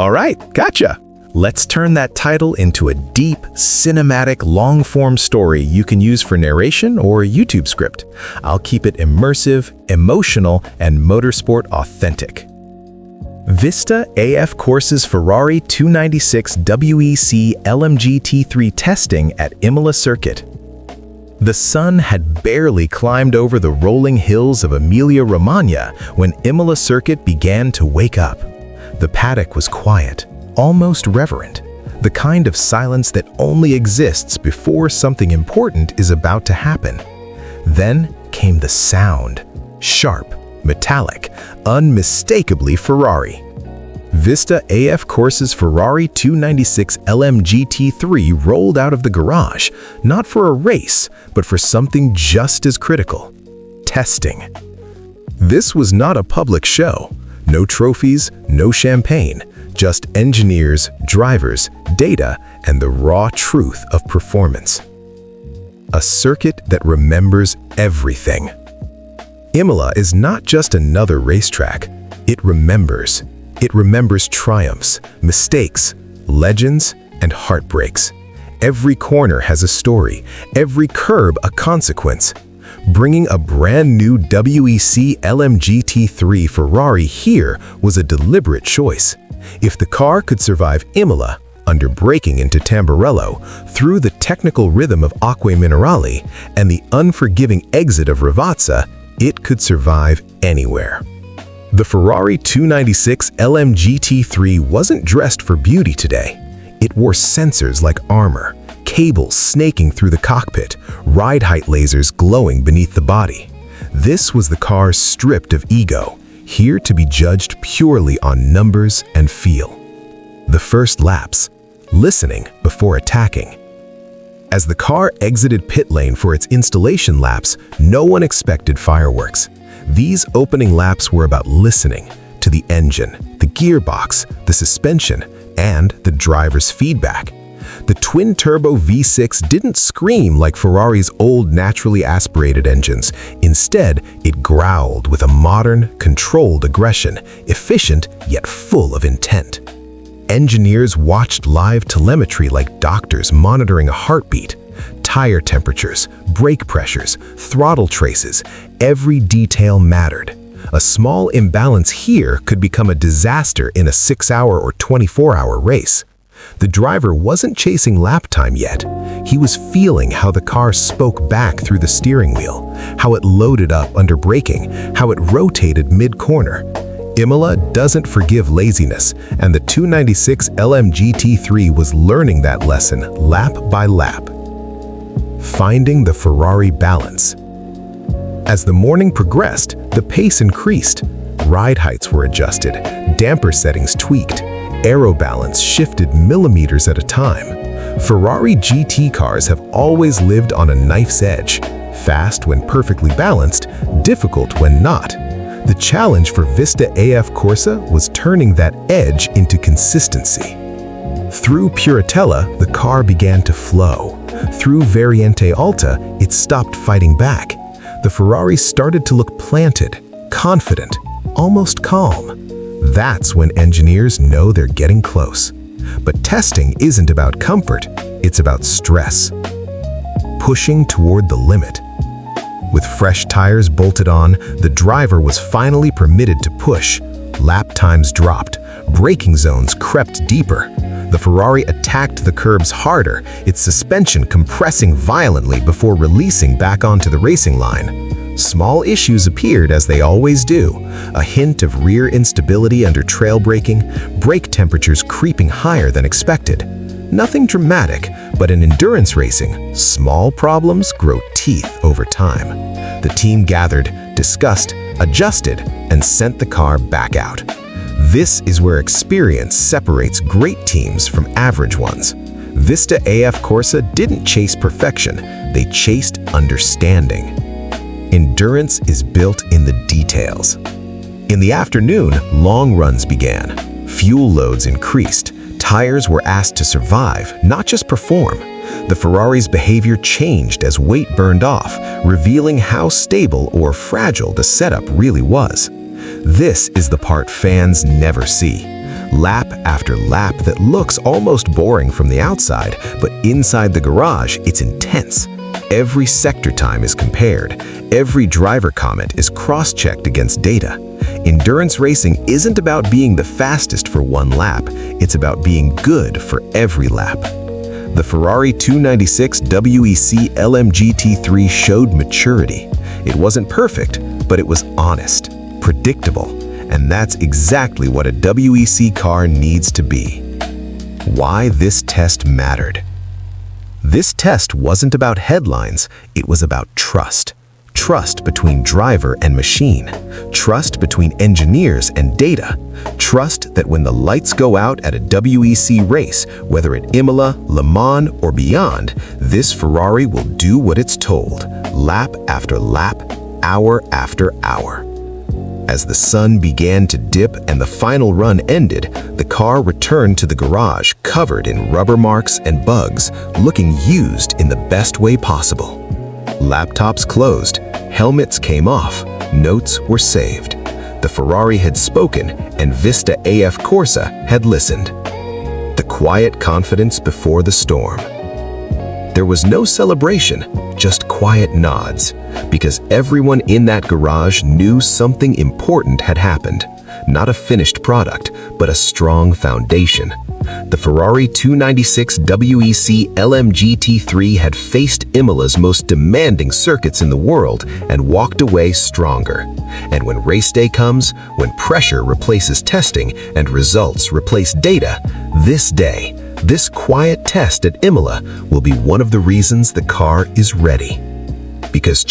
All right, gotcha. Let's turn that title into a deep, cinematic, long-form story you can use for narration or a YouTube script. I'll keep it immersive, emotional, and motorsport authentic. Vista AF Corse's Ferrari 296 WEC LMGT3 testing at Imola Circuit. The sun had barely climbed over the rolling hills of Emilia-Romagna when Imola Circuit began to wake up. The paddock was quiet, almost reverent, the kind of silence that only exists before something important is about to happen. Then came the sound, sharp, metallic, unmistakably Ferrari. Vista AF Corse's Ferrari 296 LMGT3 rolled out of the garage, not for a race, but for something just as critical: testing. This was not a public show. No trophies, no champagne, just engineers, drivers, data, and the raw truth of performance. A circuit that remembers everything. Imola is not just another racetrack. It remembers. It remembers triumphs, mistakes, legends, and heartbreaks. Every corner has a story, every curb a consequence. Bringing a brand new WEC LMGT3 Ferrari here was a deliberate choice. If the car could survive Imola, under braking into Tamburello, through the technical rhythm of Acque Minerali, and the unforgiving exit of Ravazza, it could survive anywhere. The Ferrari 296 LMGT3 wasn't dressed for beauty today. It wore sensors like armor, cables snaking through the cockpit, ride height lasers glowing beneath the body. This was the car stripped of ego, here to be judged purely on numbers and feel. The first laps, listening before attacking. As the car exited pit lane for its installation laps, no one expected fireworks. These opening laps were about listening to the engine, the gearbox, the suspension, and the driver's feedback. The twin-turbo V6 didn't scream like Ferrari's old naturally aspirated engines. Instead, it growled with a modern, controlled aggression, efficient yet full of intent. Engineers watched live telemetry like doctors monitoring a heartbeat. Tire temperatures, brake pressures, throttle traces, every detail mattered. A small imbalance here could become a disaster in a 6-hour or 24-hour race. The driver wasn't chasing lap time yet. He was feeling how the car spoke back through the steering wheel, how it loaded up under braking, how it rotated mid-corner. Imola doesn't forgive laziness, and the 296 LMGT3 was learning that lesson lap by lap. Finding the Ferrari balance. As the morning progressed, the pace increased. Ride heights were adjusted, damper settings tweaked, aero balance shifted millimeters at a time. Ferrari GT cars have always lived on a knife's edge, fast when perfectly balanced, difficult when not. The challenge for Vista AF Corse was turning that edge into consistency. Through Puritella, the car began to flow. Through Variante Alta, it stopped fighting back. The Ferrari started to look planted, confident, almost calm. That's when engineers know they're getting close. But testing isn't about comfort, it's about stress. Pushing toward the limit. With fresh tires bolted on, the driver was finally permitted to push. Lap times dropped, braking zones crept deeper. The Ferrari attacked the curbs harder, its suspension compressing violently before releasing back onto the racing line. Small issues appeared as they always do. A hint of rear instability under trail braking, brake temperatures creeping higher than expected. Nothing dramatic, but in endurance racing, small problems grow teeth over time. The team gathered, discussed, adjusted, and sent the car back out. This is where experience separates great teams from average ones. Vista AF Corse didn't chase perfection, they chased understanding. Endurance is built in the details. In the afternoon, long runs began. Fuel loads increased. Tires were asked to survive, not just perform. The Ferrari's behavior changed as weight burned off, revealing how stable or fragile the setup really was. This is the part fans never see. Lap after lap that looks almost boring from the outside, but inside the garage, it's intense. Every sector time is compared. Every driver comment is cross-checked against data. Endurance racing isn't about being the fastest for one lap. It's about being good for every lap. The Ferrari 296 WEC LMGT3 showed maturity. It wasn't perfect, but it was honest, predictable, and that's exactly what a WEC car needs to be. Why this test mattered. This test wasn't about headlines, it was about trust. Trust between driver and machine. Trust between engineers and data. Trust that when the lights go out at a WEC race, whether at Imola, Le Mans, or beyond, this Ferrari will do what it's told, lap after lap, hour after hour. As the sun began to dip and the final run ended, the car returned to the garage covered in rubber marks and bugs, looking used in the best way possible. Laptops closed, helmets came off, notes were saved. The Ferrari had spoken and Vista AF Corse had listened. The quiet confidence before the storm. There was no celebration, just quiet nods, because everyone in that garage knew something important had happened. Not a finished product, but a strong foundation. The Ferrari 296 WEC LMGT3 had faced Imola's most demanding circuits in the world and walked away stronger. And when race day comes, when pressure replaces testing and results replace data, this day, this quiet test at Imola will be one of the reasons the car is ready. Because